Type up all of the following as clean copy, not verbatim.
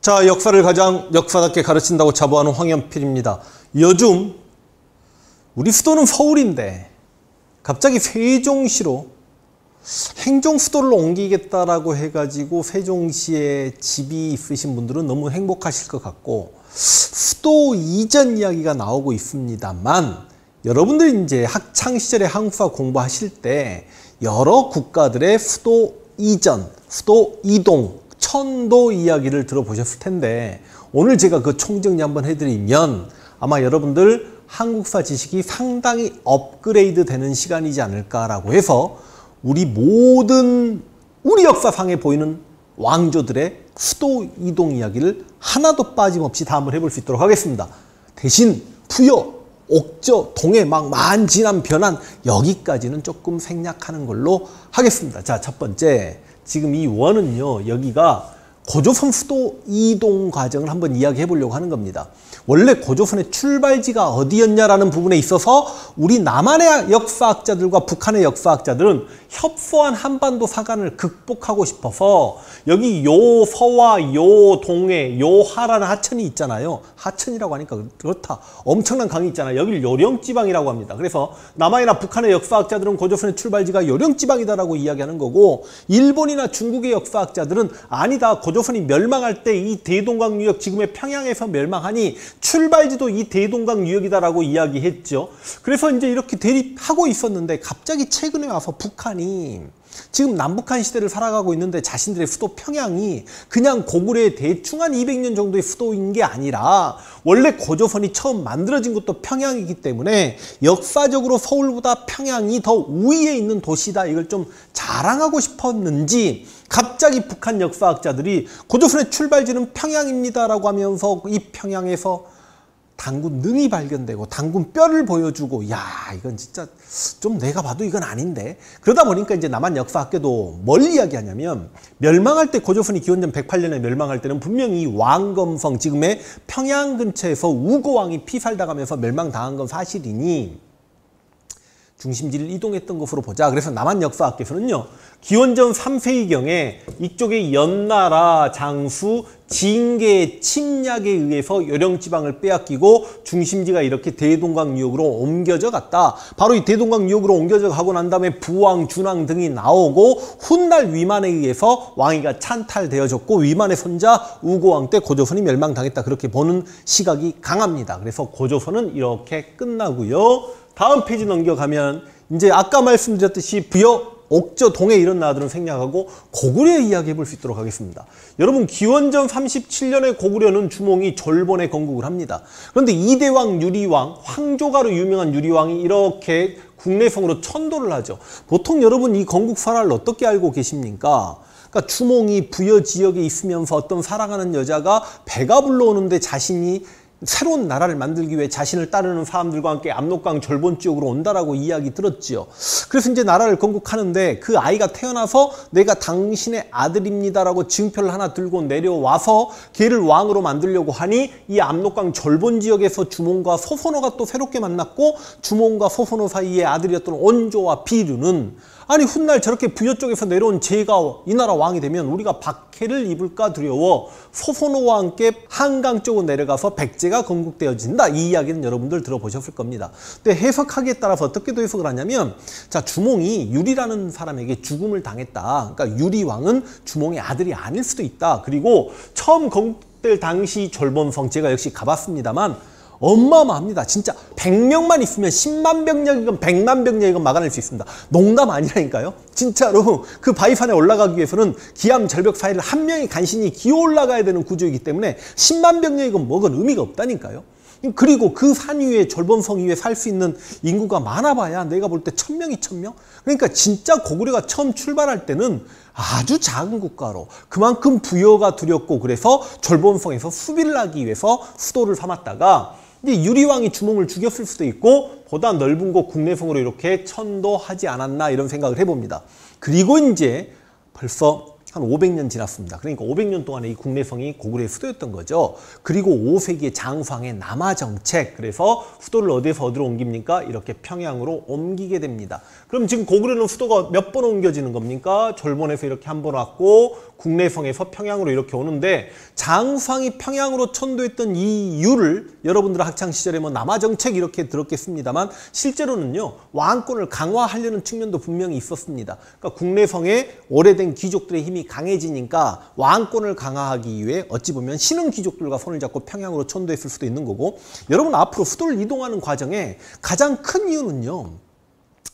자, 역사를 가장 역사답게 가르친다고 자부하는 황현필입니다. 요즘 우리 수도는 서울인데 갑자기 세종시로 행정 수도를 옮기겠다라고 해가지고 세종시에 집이 있으신 분들은 너무 행복하실 것 같고 수도 이전 이야기가 나오고 있습니다만 여러분들이 이제 학창시절에 한국사 공부하실 때 여러 국가들의 수도 이전, 수도 이동, 천도 이야기를 들어보셨을 텐데 오늘 제가 그 총정리 한번 해드리면 아마 여러분들 한국사 지식이 상당히 업그레이드 되는 시간이지 않을까라고 해서 우리 모든 우리 역사상에 보이는 왕조들의 수도 이동 이야기를 하나도 빠짐없이 다 한번 해볼 수 있도록 하겠습니다. 대신 부여, 옥저, 동해 막 만진한 변한 여기까지는 조금 생략하는 걸로 하겠습니다. 자, 첫 번째 지금 이 원은요 여기가 고조선 수도 이동 과정을 한번 이야기해 보려고 하는 겁니다. 원래 고조선의 출발지가 어디였냐라는 부분에 있어서 우리 남한의 역사학자들과 북한의 역사학자들은 협소한 한반도 사관을 극복하고 싶어서 여기 요 서와 요 동해 요 하라는 하천이 있잖아요. 하천이라고 하니까 그렇다. 엄청난 강이 있잖아요. 여기를 요령지방이라고 합니다. 그래서 남한이나 북한의 역사학자들은 고조선의 출발지가 요령지방이다라고 이야기하는 거고 일본이나 중국의 역사학자들은 아니다. 고조선이 멸망할 때 이 대동강 유역 지금의 평양에서 멸망하니 출발지도 이 대동강 유역이다라고 이야기했죠. 그래서 이제 이렇게 대립하고 있었는데 갑자기 최근에 와서 북한이 지금 남북한 시대를 살아가고 있는데 자신들의 수도 평양이 그냥 고구려의 대충 한 200년 정도의 수도인 게 아니라 원래 고조선이 처음 만들어진 것도 평양이기 때문에 역사적으로 서울보다 평양이 더 우위에 있는 도시다 이걸 좀 자랑하고 싶었는지 갑자기 북한 역사학자들이 고조선의 출발지는 평양입니다라고 하면서 이 평양에서 단군 능이 발견되고 단군 뼈를 보여주고 야 이건 진짜 좀 내가 봐도 이건 아닌데 그러다 보니까 이제 남한 역사학계도 뭘 이야기하냐면 멸망할 때 고조선이 기원전 108년에 멸망할 때는 분명히 왕검성 지금의 평양 근처에서 우고왕이 피살당하면서 멸망당한 건 사실이니 중심지를 이동했던 것으로 보자. 그래서 남한 역사학계에서는요 기원전 3세기경에 이쪽의 연나라 장수 징계의 침략에 의해서 요령지방을 빼앗기고 중심지가 이렇게 대동강 유역으로 옮겨져 갔다. 바로 이 대동강 유역으로 옮겨져 가고 난 다음에 부왕, 준왕 등이 나오고 훗날 위만에 의해서 왕위가 찬탈되어졌고 위만의 손자 우고왕 때 고조선이 멸망당했다. 그렇게 보는 시각이 강합니다. 그래서 고조선은 이렇게 끝나고요. 다음 페이지 넘겨가면 이제 아까 말씀드렸듯이 부여, 옥저, 동해 이런 나라들은 생략하고 고구려의 이야기 해볼 수 있도록 하겠습니다. 여러분 기원전 37년에 고구려는 주몽이 졸본에 건국을 합니다. 그런데 이대왕 유리왕, 황조가로 유명한 유리왕이 이렇게 국내성으로 천도를 하죠. 보통 여러분 이 건국설화를 어떻게 알고 계십니까? 그러니까 주몽이 부여 지역에 있으면서 어떤 사랑하는 여자가 배가 불러오는데 자신이 새로운 나라를 만들기 위해 자신을 따르는 사람들과 함께 압록강 졸본 지역으로 온다라고 이야기 들었지요. 그래서 이제 나라를 건국하는데 그 아이가 태어나서 내가 당신의 아들입니다라고 증표를 하나 들고 내려와서 걔를 왕으로 만들려고 하니 이 압록강 졸본 지역에서 주몽과 소선호가 또 새롭게 만났고 주몽과 소선호 사이의 아들이었던 온조와 비류는 아니 훗날 저렇게 부여 쪽에서 내려온 제가 이 나라 왕이 되면 우리가 박해를 입을까 두려워 소선호와 함께 한강 쪽으로 내려가서 백제가 건국되어진다. 이 이야기는 여러분들 들어보셨을 겁니다. 근데 해석하기에 따라서 어떻게 해석을 하냐면 자 주몽이 유리라는 사람에게 죽음을 당했다. 그러니까 유리왕은 주몽의 아들이 아닐 수도 있다. 그리고 처음 건국될 당시 졸본성 제가 역시 가봤습니다만 어마어마합니다. 진짜 100명만 있으면 10만 병력이건 100만 병력이건 막아낼 수 있습니다. 농담 아니라니까요. 진짜로 그 바위산에 올라가기 위해서는 기암 절벽 사이를 한 명이 간신히 기어 올라가야 되는 구조이기 때문에 10만 병력이건 뭐건 의미가 없다니까요. 그리고 그 산 위에 졸본성 위에 살 수 있는 인구가 많아봐야 내가 볼 때 1000명이 1000명? 그러니까 진짜 고구려가 처음 출발할 때는 아주 작은 국가로 그만큼 부여가 두렵고 그래서 졸본성에서 수비를 하기 위해서 수도를 삼았다가 이제 유리왕이 주몽을 죽였을 수도 있고 보다 넓은 곳 국내성으로 이렇게 천도하지 않았나 이런 생각을 해봅니다. 그리고 이제 벌써 한 500년 지났습니다. 그러니까 500년 동안에 이 국내성이 고구려의 수도였던 거죠. 그리고 5세기의 장수왕의 남하정책, 그래서 수도를 어디에서 어디로 옮깁니까? 이렇게 평양으로 옮기게 됩니다. 그럼 지금 고구려는 수도가 몇 번 옮겨지는 겁니까? 졸본에서 이렇게 한 번 왔고 국내성에서 평양으로 이렇게 오는데, 장황이 평양으로 천도했던 이 이유를 여러분들 학창시절에 뭐 남하정책 이렇게 들었겠습니다만, 실제로는요 왕권을 강화하려는 측면도 분명히 있었습니다. 그러니까 국내성에 오래된 귀족들의 힘이 강해지니까 왕권을 강화하기 위해 어찌 보면 신흥 귀족들과 손을 잡고 평양으로 천도했을 수도 있는 거고, 여러분 앞으로 수도를 이동하는 과정에 가장 큰 이유는요,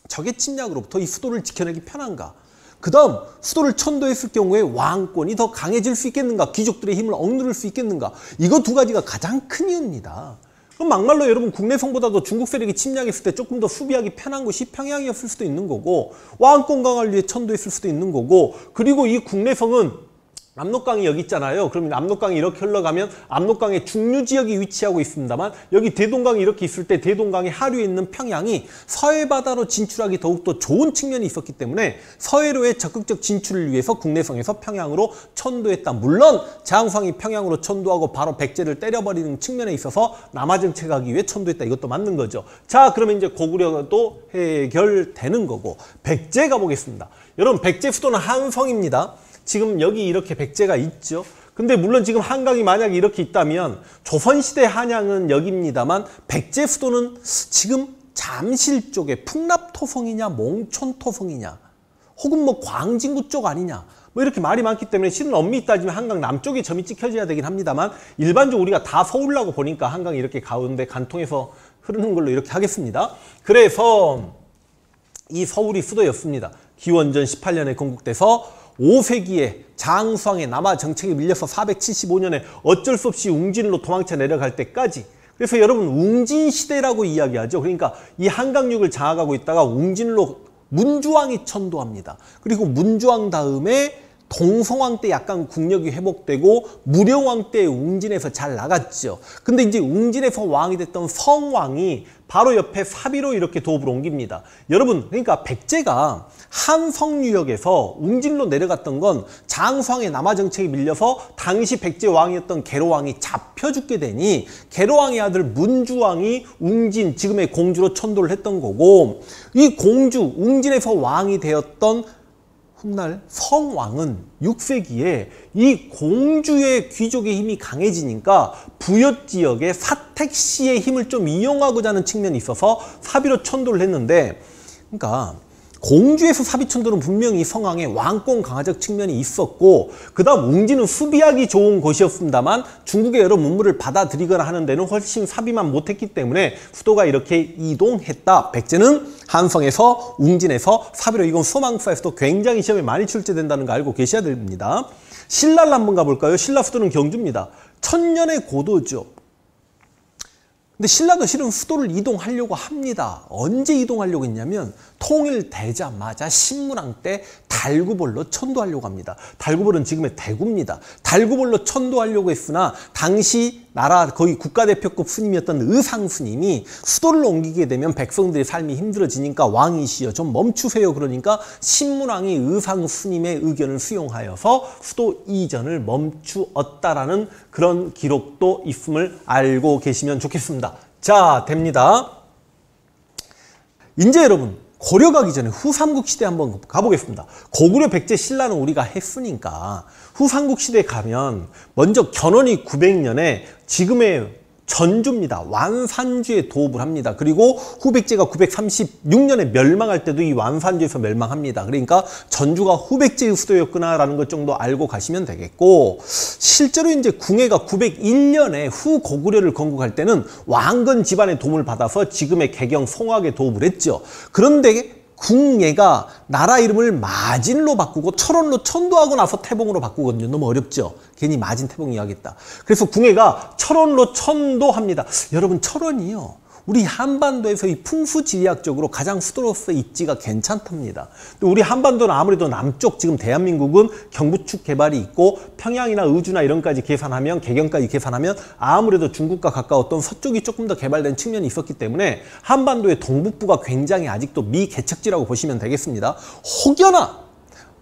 적의 침략으로부터 이 수도를 지켜내기 편한가, 그 다음 수도를 천도했을 경우에 왕권이 더 강해질 수 있겠는가, 귀족들의 힘을 억누를 수 있겠는가, 이거 두 가지가 가장 큰 이유입니다. 그럼 막말로 여러분 국내성보다도 중국 세력이 침략했을 때 조금 더 수비하기 편한 곳이 평양이었을 수도 있는 거고, 왕권 강화를 위해 천도했을 수도 있는 거고, 그리고 이 국내성은 압록강이 여기 있잖아요. 그러면 압록강이 이렇게 흘러가면 압록강의 중류 지역이 위치하고 있습니다만, 여기 대동강이 이렇게 있을 때 대동강의 하류에 있는 평양이 서해바다로 진출하기 더욱더 좋은 측면이 있었기 때문에 서해로의 적극적 진출을 위해서 국내성에서 평양으로 천도했다. 물론 장황이 평양으로 천도하고 바로 백제를 때려버리는 측면에 있어서 남하정책하기 위해 천도했다. 이것도 맞는 거죠. 자, 그러면 이제 고구려도 해결되는 거고, 백제 가보겠습니다. 여러분 백제 수도는 한성입니다. 지금 여기 이렇게 백제가 있죠. 근데 물론 지금 한강이 만약에 이렇게 있다면 조선시대 한양은 여기입니다만, 백제 수도는 지금 잠실 쪽에 풍납토성이냐 몽촌토성이냐 혹은 뭐 광진구 쪽 아니냐, 뭐 이렇게 말이 많기 때문에 실은 엄밀히 따지면 한강 남쪽에 점이 찍혀져야 되긴 합니다만, 일반적으로 우리가 다 서울라고 보니까 한강이 이렇게 가운데 간통해서 흐르는 걸로 이렇게 하겠습니다. 그래서 이 서울이 수도였습니다. 기원전 18년에 건국돼서 5세기에 장황의 남하 정책에 밀려서 475년에 어쩔 수 없이 웅진으로 도망쳐 내려갈 때까지, 그래서 여러분 웅진시대라고 이야기하죠. 그러니까 이 한강육을 장악하고 있다가 웅진로 문주왕이 천도합니다. 그리고 문주왕 다음에 동성왕 때 약간 국력이 회복되고 무령왕 때 웅진에서 잘 나갔죠. 근데 이제 웅진에서 왕이 됐던 성왕이 바로 옆에 사비로 이렇게 도읍을 옮깁니다. 여러분 그러니까 백제가 한성유역에서 웅진로 내려갔던 건 장황의 남하정책에 밀려서 당시 백제 왕이었던 계로왕이 잡혀 죽게 되니 계로왕의 아들 문주왕이 웅진 지금의 공주로 천도를 했던 거고, 이 공주 웅진에서 왕이 되었던 훗날 성왕은 6세기에 이 공주의 귀족의 힘이 강해지니까 부여지역의 사택시의 힘을 좀 이용하고자 하는 측면이 있어서 사비로 천도를 했는데, 그러니까 공주에서 사비천도는 분명히 성왕의 왕권 강화적 측면이 있었고, 그 다음 웅진은 수비하기 좋은 곳이었습니다만 중국의 여러 문물을 받아들이거나 하는 데는 훨씬 사비만 못했기 때문에 수도가 이렇게 이동했다. 백제는 한성에서 웅진에서 사비로, 이건 수험항사에서도 굉장히 시험에 많이 출제된다는 거 알고 계셔야 됩니다. 신라를 한번 가볼까요? 신라 수도는 경주입니다. 천년의 고도죠. 근데 신라도 실은 수도를 이동하려고 합니다. 언제 이동하려고 했냐면 통일되자마자 신문왕 때 달구벌로 천도하려고 합니다. 달구벌은 지금의 대구입니다. 달구벌로 천도하려고 했으나 당시 나라 거의 국가대표급 스님이었던 의상스님이 수도를 옮기게 되면 백성들의 삶이 힘들어지니까 왕이시여 좀 멈추세요. 그러니까 신문왕이 의상스님의 의견을 수용하여서 수도 이전을 멈추었다라는 그런 기록도 있음을 알고 계시면 좋겠습니다. 자, 됩니다. 이제 여러분 고려 가기 전에 후삼국시대 한번 가보겠습니다. 고구려, 백제, 신라는 우리가 했으니까 후삼국시대 가면 먼저 견훤이 900년에 지금의 전주입니다. 완산주에 도읍을 합니다. 그리고 후백제가 936년에 멸망할 때도 이 완산주에서 멸망합니다. 그러니까 전주가 후백제의 수도였구나라는 것 정도 알고 가시면 되겠고, 실제로 이제 궁예가 901년에 후고구려를 건국할 때는 왕건 집안의 도움을 받아서 지금의 개경 송악에 도읍을 했죠. 그런데 궁예가 나라 이름을 마진로 바꾸고 철원로 천도하고 나서 태봉으로 바꾸거든요. 너무 어렵죠? 괜히 마진 태봉 이야기했다. 그래서 궁예가 철원로 천도합니다. 여러분 철원이요, 우리 한반도에서 이 풍수지리학적으로 가장 수도로서 입지가 괜찮답니다. 우리 한반도는 아무래도 남쪽, 지금 대한민국은 경부축 개발이 있고 평양이나 의주나 이런까지 계산하면, 개경까지 계산하면 아무래도 중국과 가까웠던 서쪽이 조금 더 개발된 측면이 있었기 때문에 한반도의 동북부가 굉장히 아직도 미개척지라고 보시면 되겠습니다. 혹여나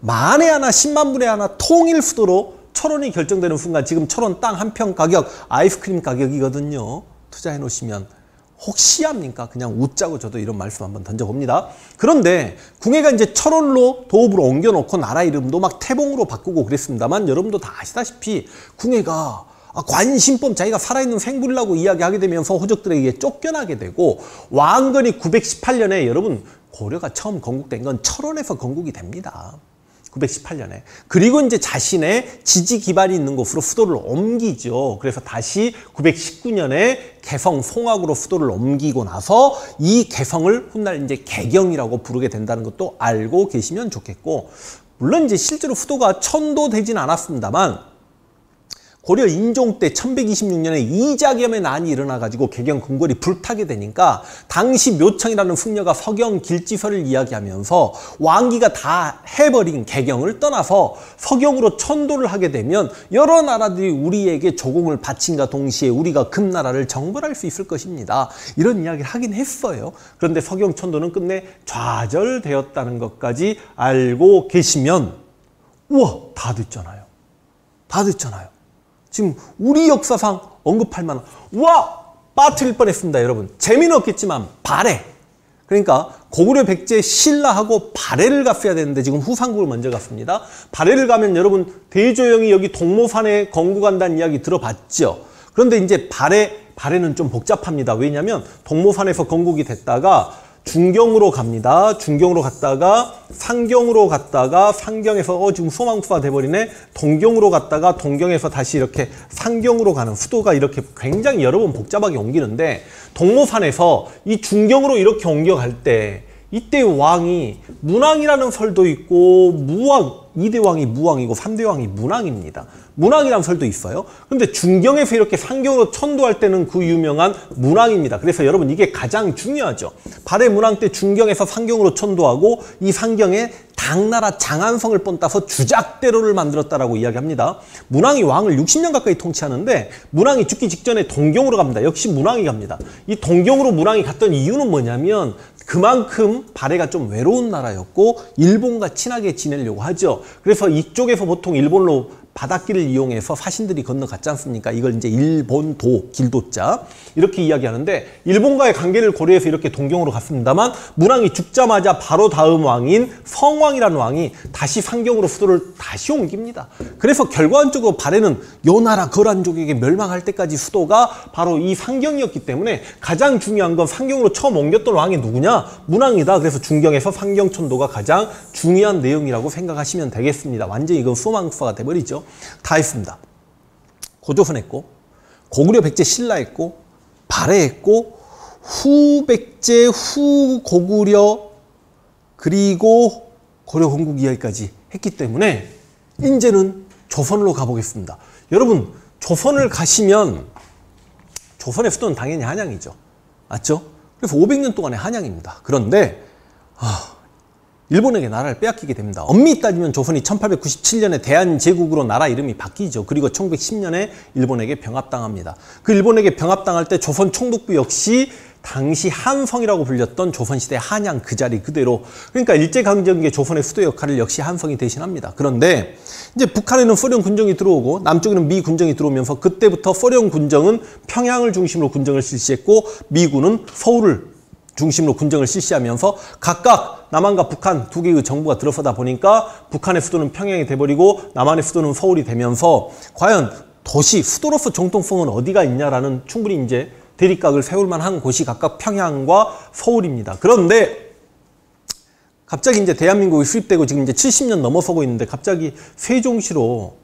만에 하나 10만 분의 하나 통일 수도로 철원이 결정되는 순간 지금 철원 땅 한 평 가격 아이스크림 가격이거든요. 투자해 놓으시면 혹시합니까? 그냥 웃자고 저도 이런 말씀 한번 던져봅니다. 그런데 궁예가 이제 철원로 도읍으로 옮겨놓고 나라 이름도 막 태봉으로 바꾸고 그랬습니다만 여러분도 다 아시다시피 궁예가 관신법 자기가 살아있는 생불이라고 이야기하게 되면서 호족들에게 쫓겨나게 되고 왕건이 918년에 여러분 고려가 처음 건국된 건 철원에서 건국이 됩니다. 918년에. 그리고 이제 자신의 지지 기반이 있는 곳으로 수도를 옮기죠. 그래서 다시 919년에 개성 송악으로 수도를 옮기고 나서 이 개성을 훗날 이제 개경이라고 부르게 된다는 것도 알고 계시면 좋겠고, 물론 이제 실제로 수도가 천도되진 않았습니다만 고려 인종 때 1126년에 이자겸의 난이 일어나가지고 개경 궁궐이 불타게 되니까 당시 묘청이라는 승려가 서경 길지서를 이야기하면서 왕기가 다 해버린 개경을 떠나서 서경으로 천도를 하게 되면 여러 나라들이 우리에게 조공을 바친과 동시에 우리가 금나라를 정벌할 수 있을 것입니다. 이런 이야기를 하긴 했어요. 그런데 서경 천도는 끝내 좌절되었다는 것까지 알고 계시면 우와 다 됐잖아요. 다 됐잖아요. 지금 우리 역사상 언급할 만한 와! 빠뜨릴 뻔했습니다. 여러분. 재미는 없겠지만 발해. 그러니까 고구려 백제 신라하고 발해를 갔어야 되는데 지금 후삼국을 먼저 갔습니다. 발해를 가면 여러분 대조영이 여기 동모산에 건국한다는 이야기 들어봤죠. 그런데 이제 발해는 좀 복잡합니다. 왜냐하면 동모산에서 건국이 됐다가 중경으로 갑니다. 중경으로 갔다가 상경으로 갔다가 상경에서 지금 소망수가 돼버리네. 동경으로 갔다가 동경에서 다시 이렇게 상경으로 가는 수도가 이렇게 굉장히 여러 번 복잡하게 옮기는데 동모산에서 이 중경으로 이렇게 옮겨갈 때 이때 왕이 문왕이라는 설도 있고 무왕 2대 왕이 무왕이고 3대 왕이 문왕입니다. 문왕이라는 설도 있어요. 근데 중경에서 이렇게 상경으로 천도할 때는 그 유명한 문왕입니다. 그래서 여러분 이게 가장 중요하죠. 발해 문왕 때 중경에서 상경으로 천도하고 이 상경에 당나라 장안성을 본따서 주작대로를 만들었다라고 이야기합니다. 문왕이 왕을 60년 가까이 통치하는데 문왕이 죽기 직전에 동경으로 갑니다. 역시 문왕이 갑니다. 이 동경으로 문왕이 갔던 이유는 뭐냐면 그만큼 발해가 좀 외로운 나라였고 일본과 친하게 지내려고 하죠. 그래서 이쪽에서 보통 일본으로 바닷길을 이용해서 사신들이 건너갔지 않습니까? 이걸 이제 일본도, 길도자 이렇게 이야기하는데 일본과의 관계를 고려해서 이렇게 동경으로 갔습니다만 문왕이 죽자마자 바로 다음 왕인 성왕이라는 왕이 다시 상경으로 수도를 다시 옮깁니다. 그래서 결과적으로 발해는 요 나라 거란족에게 멸망할 때까지 수도가 바로 이 상경이었기 때문에 가장 중요한 건 상경으로 처음 옮겼던 왕이 누구냐? 문왕이다. 그래서 중경에서 상경천도가 가장 중요한 내용이라고 생각하시면 되겠습니다. 완전히 이건 소망수가 돼버리죠. 다 했습니다. 고조선 했고 고구려 백제 신라 했고 발해 했고 후 백제 후 고구려 그리고 고려 건국 이야기까지 했기 때문에 이제는 조선으로 가보겠습니다. 여러분 조선을 가시면 조선의 수도는 당연히 한양이죠. 맞죠? 그래서 500년 동안의 한양입니다. 그런데 일본에게 나라를 빼앗기게 됩니다. 엄밀히 따지면 조선이 1897년에 대한제국으로 나라 이름이 바뀌죠. 그리고 1910년에 일본에게 병합당합니다. 그 일본에게 병합당할 때 조선 총독부 역시 당시 한성이라고 불렸던 조선시대 한양 그 자리 그대로, 그러니까 일제강점기의 조선의 수도 역할을 역시 한성이 대신합니다. 그런데 이제 북한에는 소련 군정이 들어오고 남쪽에는 미 군정이 들어오면서 그때부터 소련 군정은 평양을 중심으로 군정을 실시했고 미군은 서울을 중심으로 군정을 실시하면서 각각 남한과 북한 두 개의 정부가 들어서다 보니까 북한의 수도는 평양이 돼버리고 남한의 수도는 서울이 되면서 과연 도시, 수도로서 정통성은 어디가 있냐라는 충분히 이제 대립각을 세울 만한 곳이 각각 평양과 서울입니다. 그런데 갑자기 이제 대한민국이 수립되고 지금 이제 70년 넘어서고 있는데 갑자기 세종시로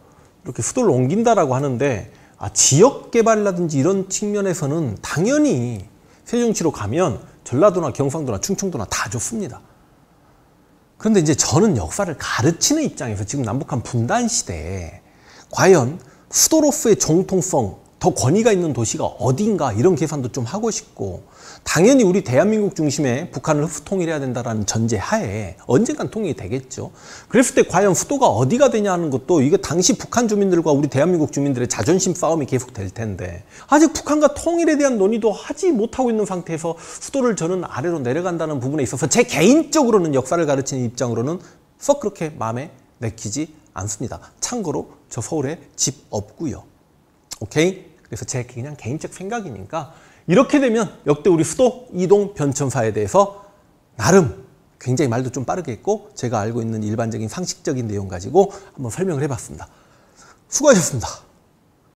이렇게 수도를 옮긴다라고 하는데 지역 개발이라든지 이런 측면에서는 당연히 세종시로 가면 전라도나 경상도나 충청도나 다 좋습니다. 그런데 이제 저는 역사를 가르치는 입장에서 지금 남북한 분단 시대에 과연 수도로서의 정통성, 더 권위가 있는 도시가 어딘가 이런 계산도 좀 하고 싶고, 당연히 우리 대한민국 중심에 북한을 통일해야 된다는 전제 하에 언젠간 통일이 되겠죠. 그랬을 때 과연 수도가 어디가 되냐 하는 것도 이게 당시 북한 주민들과 우리 대한민국 주민들의 자존심 싸움이 계속 될 텐데 아직 북한과 통일에 대한 논의도 하지 못하고 있는 상태에서 수도를 저는 아래로 내려간다는 부분에 있어서 제 개인적으로는 역사를 가르치는 입장으로는 썩 그렇게 마음에 내키지 않습니다. 참고로 저 서울에 집 없고요. 오케이? 그래서 제 그냥 개인적 생각이니까 이렇게 되면 역대 우리 수도 이동 변천사에 대해서 나름 굉장히 말도 좀 빠르게 했고 제가 알고 있는 일반적인 상식적인 내용 가지고 한번 설명을 해봤습니다. 수고하셨습니다.